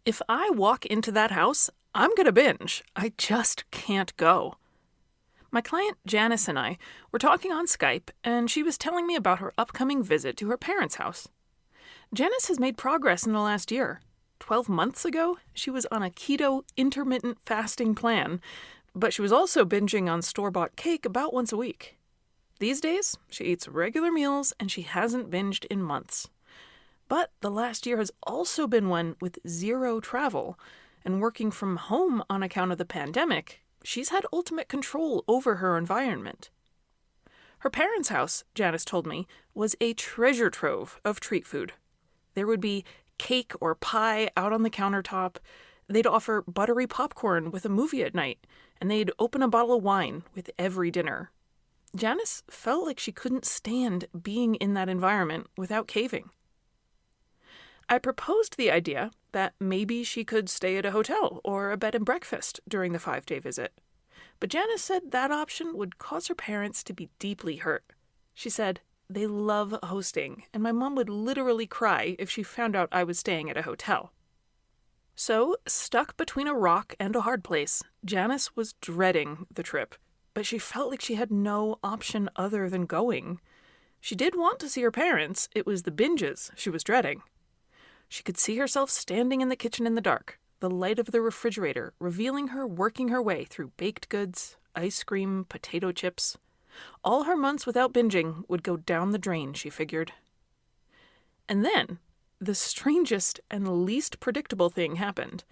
If I walk into that house, I'm going to binge. I just can't go. My client Janice and I were talking on Skype, and she was telling me about her upcoming visit to her parents' house. Janice has made progress in the last year. 12 months ago, she was on a keto intermittent fasting plan, but she was also binging on store-bought cake about once a week. These days, she eats regular meals and she hasn't binged in months. But the last year has also been one with zero travel, and working from home on account of the pandemic, she's had ultimate control over her environment. Her parents' house, Janice told me, was a treasure trove of treat food. There would be cake or pie out on the countertop. They'd offer buttery popcorn with a movie at night, and they'd open a bottle of wine with every dinner. Janice felt like she couldn't stand being in that environment without caving. I proposed the idea that maybe she could stay at a hotel or a bed and breakfast during the 5-day visit. But Janice said that option would cause her parents to be deeply hurt. She said, "They love hosting, and my mom would literally cry if she found out I was staying at a hotel." So, stuck between a rock and a hard place, Janice was dreading the trip, but she felt like she had no option other than going. She did want to see her parents. It was the binges she was dreading. She could see herself standing in the kitchen in the dark, the light of the refrigerator revealing her working her way through baked goods, ice cream, potato chips. All her months without binging would go down the drain, she figured. And then, the strangest and least predictable thing happened.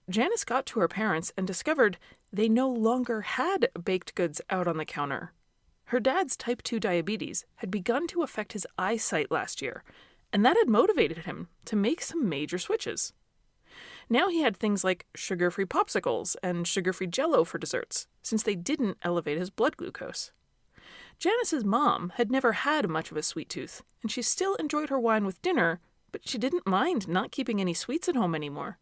Janice got to her parents and discovered they no longer had baked goods out on the counter. Her dad's type 2 diabetes had begun to affect his eyesight last year, and that had motivated him to make some major switches. Now he had things like sugar-free popsicles and sugar-free Jell-O for desserts, since they didn't elevate his blood glucose. Janice's mom had never had much of a sweet tooth, and she still enjoyed her wine with dinner, but she didn't mind not keeping any sweets at home anymore.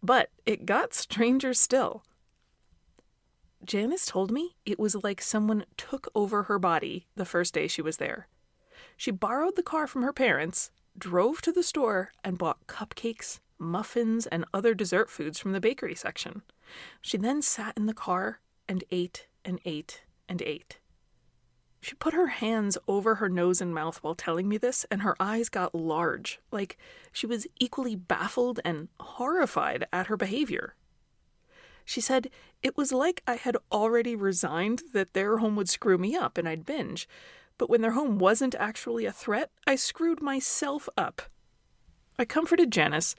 But it got stranger still. Janice told me it was like someone took over her body the first day she was there. She borrowed the car from her parents, drove to the store, and bought cupcakes, muffins, and other dessert foods from the bakery section. She then sat in the car and ate and ate and ate. She put her hands over her nose and mouth while telling me this, and her eyes got large, like she was equally baffled and horrified at her behavior. She said, "It was like I had already resigned that their home would screw me up and I'd binge. But when their home wasn't actually a threat, I screwed myself up." I comforted Janice,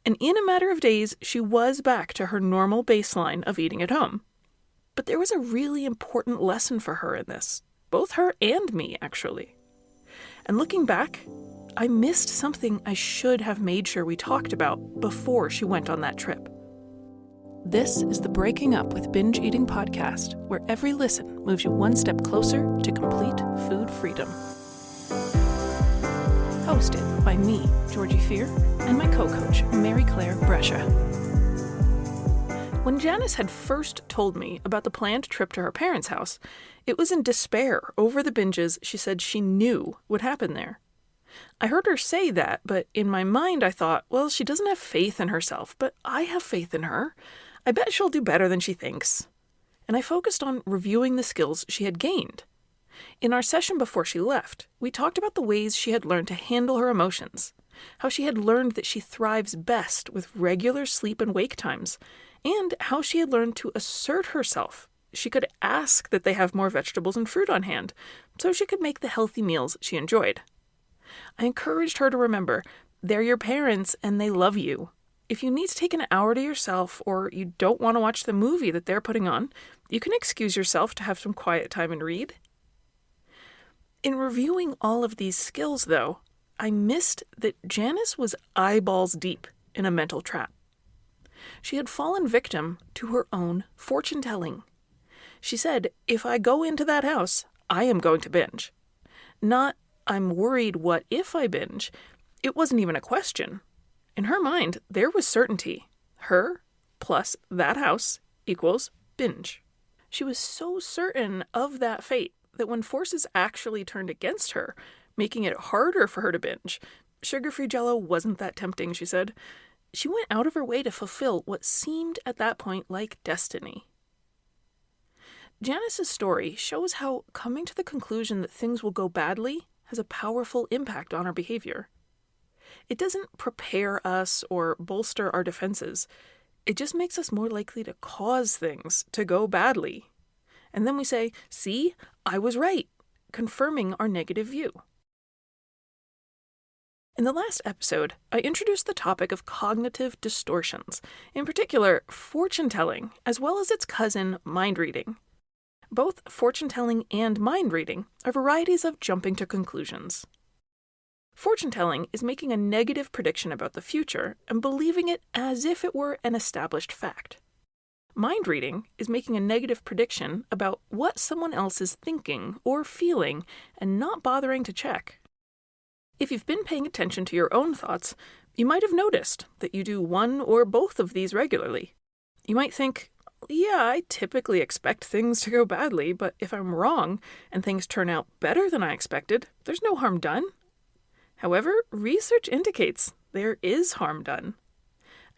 and in a matter of days, she was back to her normal baseline of eating at home. But there was a really important lesson for her in this. Both her and me, actually. And looking back, I missed something I should have made sure we talked about before she went on that trip. This is the Breaking Up with Binge Eating podcast, where every listen moves you one step closer to complete food freedom. Hosted by me, Georgie Fear, and my co-coach, Mary Claire Brescia. When Janice had first told me about the planned trip to her parents' house, it was in despair over the binges she said she knew would happen there. I heard her say that, but in my mind I thought, well, she doesn't have faith in herself, but I have faith in her. I bet she'll do better than she thinks. And I focused on reviewing the skills she had gained. In our session before she left, we talked about the ways she had learned to handle her emotions, how she had learned that she thrives best with regular sleep and wake times, and how she had learned to assert herself. She could ask that they have more vegetables and fruit on hand, so she could make the healthy meals she enjoyed. I encouraged her to remember, they're your parents and they love you. If you need to take an hour to yourself or you don't want to watch the movie that they're putting on, you can excuse yourself to have some quiet time and read. In reviewing all of these skills, though, I missed that Janice was eyeballs deep in a mental trap. She had fallen victim to her own fortune-telling. She said, if I go into that house, I am going to binge. Not, I'm worried what if I binge. It wasn't even a question. In her mind, there was certainty. Her plus that house equals binge. She was so certain of that fate that when forces actually turned against her, making it harder for her to binge, sugar-free Jell-O wasn't that tempting, she said. She went out of her way to fulfill what seemed at that point like destiny. Janice's story shows how coming to the conclusion that things will go badly has a powerful impact on our behavior. It doesn't prepare us or bolster our defenses. It just makes us more likely to cause things to go badly. And then we say, "See, I was right," confirming our negative view. In the last episode, I introduced the topic of cognitive distortions, in particular, fortune-telling, as well as its cousin, mind-reading. Both fortune-telling and mind-reading are varieties of jumping to conclusions. Fortune-telling is making a negative prediction about the future and believing it as if it were an established fact. Mind-reading is making a negative prediction about what someone else is thinking or feeling and not bothering to check. If you've been paying attention to your own thoughts, you might have noticed that you do one or both of these regularly. You might think, "Yeah, I typically expect things to go badly, but if I'm wrong and things turn out better than I expected, there's no harm done." However, research indicates there is harm done.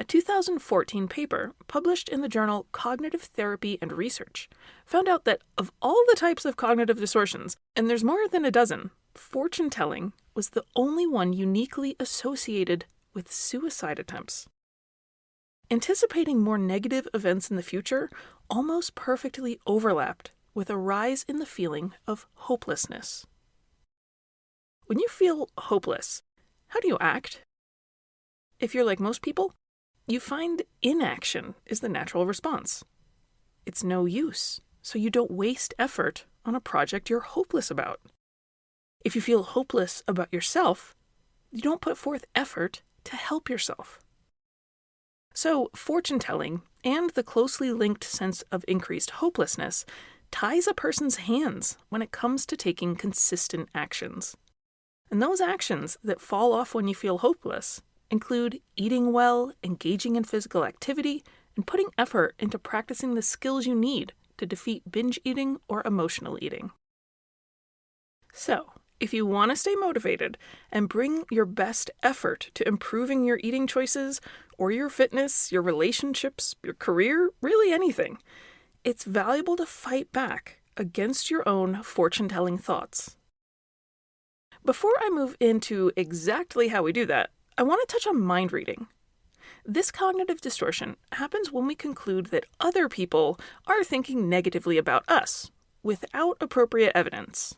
A 2014 paper published in the journal Cognitive Therapy and Research found out that of all the types of cognitive distortions, and there's more than a dozen, fortune-telling was the only one uniquely associated with suicide attempts. Anticipating more negative events in the future almost perfectly overlapped with a rise in the feeling of hopelessness. When you feel hopeless, how do you act? If you're like most people, you find inaction is the natural response. It's no use, so you don't waste effort on a project you're hopeless about. If you feel hopeless about yourself, you don't put forth effort to help yourself. So, fortune-telling and the closely linked sense of increased hopelessness ties a person's hands when it comes to taking consistent actions. And those actions that fall off when you feel hopeless include eating well, engaging in physical activity, and putting effort into practicing the skills you need to defeat binge eating or emotional eating. So, if you want to stay motivated and bring your best effort to improving your eating choices or your fitness, your relationships, your career, really anything, it's valuable to fight back against your own fortune-telling thoughts. Before I move into exactly how we do that, I want to touch on mind reading. This cognitive distortion happens when we conclude that other people are thinking negatively about us, without appropriate evidence.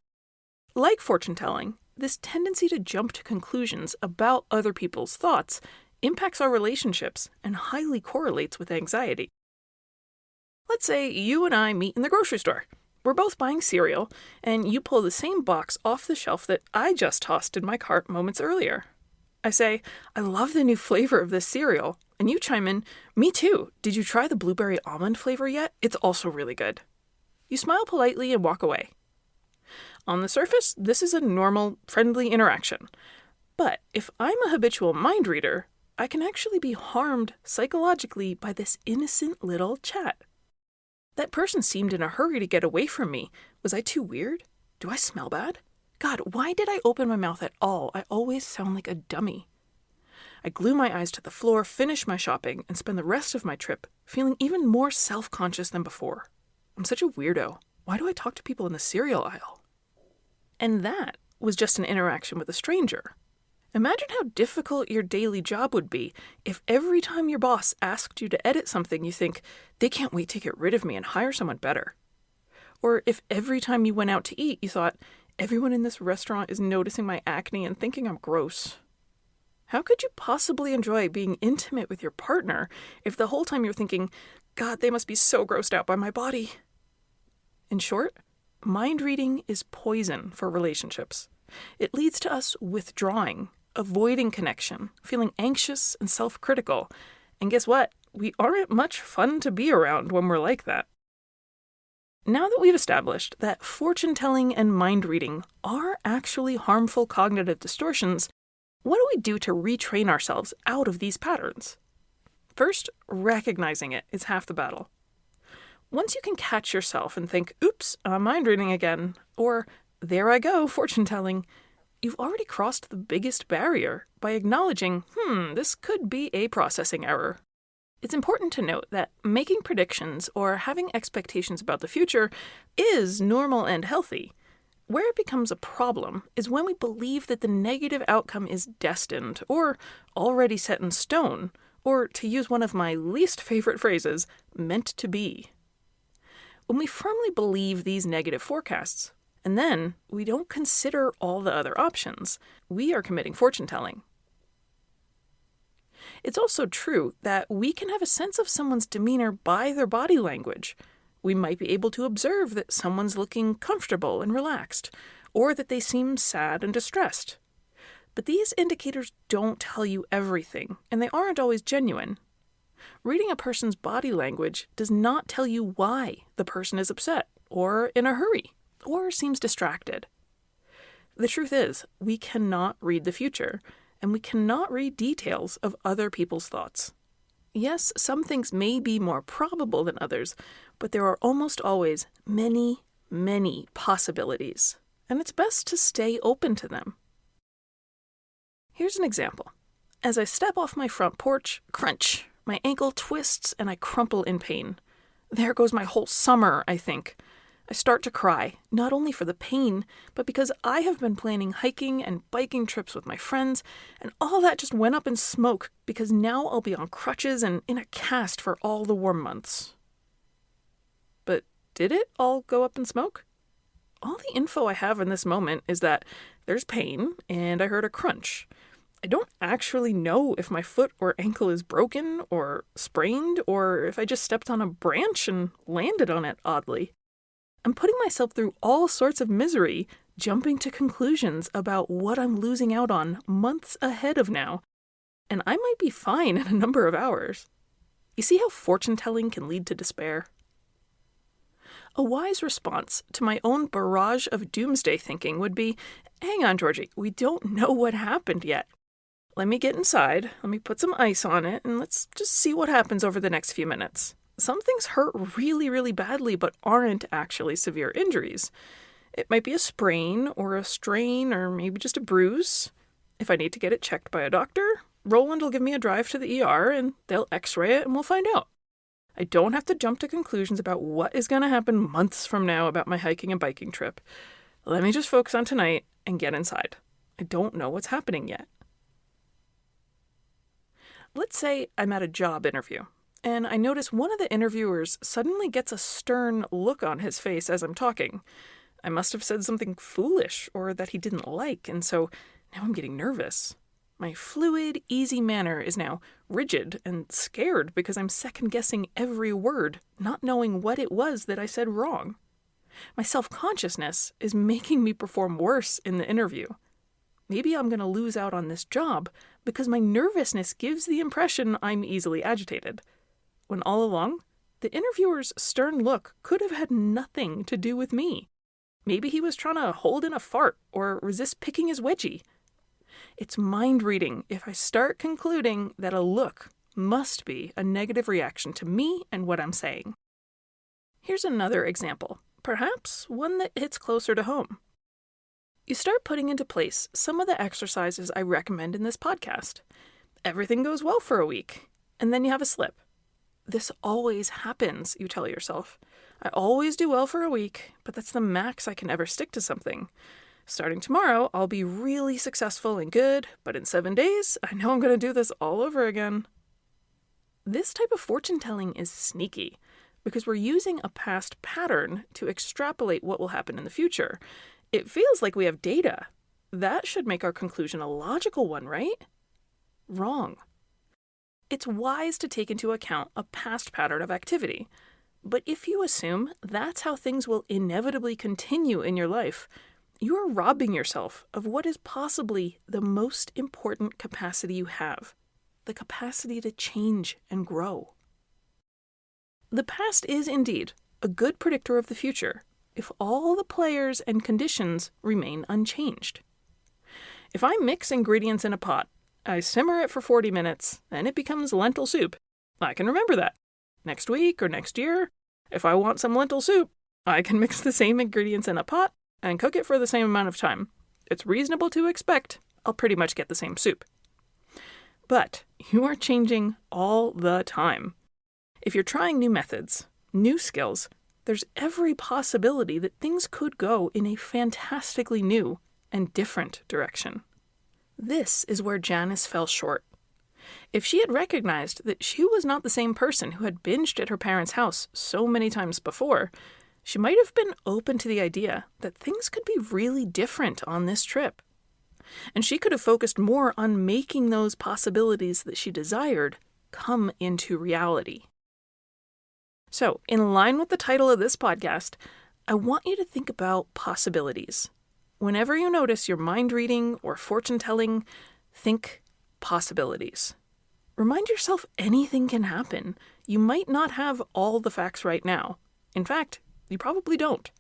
Like fortune-telling, this tendency to jump to conclusions about other people's thoughts impacts our relationships and highly correlates with anxiety. Let's say you and I meet in the grocery store. We're both buying cereal, and you pull the same box off the shelf that I just tossed in my cart moments earlier. I say, "I love the new flavor of this cereal," and you chime in, "Me too. Did you try the blueberry almond flavor yet? It's also really good." You smile politely and walk away. On the surface, this is a normal, friendly interaction. But if I'm a habitual mind reader, I can actually be harmed psychologically by this innocent little chat. That person seemed in a hurry to get away from me. Was I too weird? Do I smell bad? God, why did I open my mouth at all? I always sound like a dummy. I glue my eyes to the floor, finish my shopping, and spend the rest of my trip feeling even more self-conscious than before. I'm such a weirdo. Why do I talk to people in the cereal aisle? And that was just an interaction with a stranger. Imagine how difficult your daily job would be if every time your boss asked you to edit something you think, "They can't wait to get rid of me and hire someone better." Or if every time you went out to eat you thought, "Everyone in this restaurant is noticing my acne and thinking I'm gross." How could you possibly enjoy being intimate with your partner if the whole time you're thinking, "God, they must be so grossed out by my body"? In short, mind reading is poison for relationships. It leads to us withdrawing, avoiding connection, feeling anxious and self-critical. And guess what? We aren't much fun to be around when we're like that. Now that we've established that fortune-telling and mind reading are actually harmful cognitive distortions, what do we do to retrain ourselves out of these patterns? First, recognizing it is half the battle. Once you can catch yourself and think, "Oops, I'm mind reading again," or "There I go, fortune-telling," you've already crossed the biggest barrier by acknowledging, this could be a processing error. It's important to note that making predictions or having expectations about the future is normal and healthy. Where it becomes a problem is when we believe that the negative outcome is destined or already set in stone, or, to use one of my least favorite phrases, meant to be. When we firmly believe these negative forecasts, and then we don't consider all the other options, we are committing fortune-telling. It's also true that we can have a sense of someone's demeanor by their body language. We might be able to observe that someone's looking comfortable and relaxed, or that they seem sad and distressed. But these indicators don't tell you everything, and they aren't always genuine. Reading a person's body language does not tell you why the person is upset, or in a hurry, or seems distracted. The truth is, we cannot read the future, and we cannot read details of other people's thoughts. Yes, some things may be more probable than others, but there are almost always many, many possibilities, and it's best to stay open to them. Here's an example. As I step off my front porch, crunch, my ankle twists and I crumple in pain. There goes my whole summer, I think. I start to cry, not only for the pain, but because I have been planning hiking and biking trips with my friends, and all that just went up in smoke because now I'll be on crutches and in a cast for all the warm months. But did it all go up in smoke? All the info I have in this moment is that there's pain and I heard a crunch. I don't actually know if my foot or ankle is broken or sprained or if I just stepped on a branch and landed on it oddly. I'm putting myself through all sorts of misery, jumping to conclusions about what I'm losing out on months ahead of now, and I might be fine in a number of hours. You see how fortune-telling can lead to despair? A wise response to my own barrage of doomsday thinking would be, hang on, Georgie, we don't know what happened yet. Let me get inside, let me put some ice on it, and let's just see what happens over the next few minutes. Some things hurt really, really badly, but aren't actually severe injuries. It might be a sprain, or a strain, or maybe just a bruise. If I need to get it checked by a doctor, Roland will give me a drive to the ER, and they'll x-ray it, and we'll find out. I don't have to jump to conclusions about what is going to happen months from now about my hiking and biking trip. Let me just focus on tonight and get inside. I don't know what's happening yet. Let's say I'm at a job interview, and I notice one of the interviewers suddenly gets a stern look on his face as I'm talking. I must have said something foolish or that he didn't like, and so now I'm getting nervous. My fluid, easy manner is now rigid and scared because I'm second-guessing every word, not knowing what it was that I said wrong. My self-consciousness is making me perform worse in the interview. Maybe I'm going to lose out on this job because my nervousness gives the impression I'm easily agitated. When all along, the interviewer's stern look could have had nothing to do with me. Maybe he was trying to hold in a fart or resist picking his wedgie. It's mind-reading if I start concluding that a look must be a negative reaction to me and what I'm saying. Here's another example, perhaps one that hits closer to home. You start putting into place some of the exercises I recommend in this podcast. Everything goes well for a week, and then you have a slip. This always happens, you tell yourself. I always do well for a week, but that's the max I can ever stick to something. Starting tomorrow, I'll be really successful and good, but in 7 days, I know I'm going to do this all over again. This type of fortune-telling is sneaky, because we're using a past pattern to extrapolate what will happen in the future. It feels like we have data. That should make our conclusion a logical one, right? Wrong. It's wise to take into account a past pattern of activity. But if you assume that's how things will inevitably continue in your life, you are robbing yourself of what is possibly the most important capacity you have, the capacity to change and grow. The past is indeed a good predictor of the future if all the players and conditions remain unchanged. If I mix ingredients in a pot, I simmer it for 40 minutes, and it becomes lentil soup. I can remember that. Next week or next year, if I want some lentil soup, I can mix the same ingredients in a pot and cook it for the same amount of time. it's reasonable to expect I'll pretty much get the same soup. But you are changing all the time. If you're trying new methods, new skills, there's every possibility that things could go in a fantastically new and different direction. This is where Janice fell short. If she had recognized that she was not the same person who had binged at her parents' house so many times before, she might have been open to the idea that things could be really different on this trip. And she could have focused more on making those possibilities that she desired come into reality. So, in line with the title of this podcast, I want you to think about possibilities. Whenever you notice your mind reading or fortune telling, think possibilities. Remind yourself anything can happen. You might not have all the facts right now. In fact, you probably don't.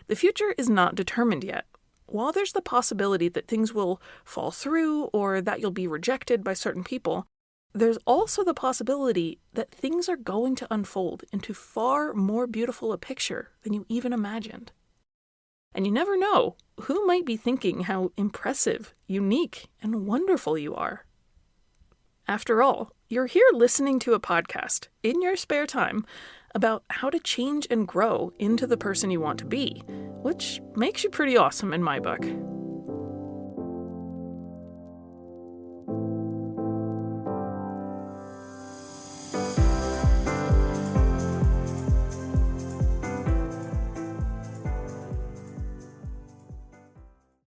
The future is not determined yet. While there's the possibility that things will fall through or that you'll be rejected by certain people, there's also the possibility that things are going to unfold into far more beautiful a picture than you even imagined. And you never know who might be thinking how impressive, unique, and wonderful you are. After all, you're here listening to a podcast in your spare time about how to change and grow into the person you want to be, which makes you pretty awesome in my book.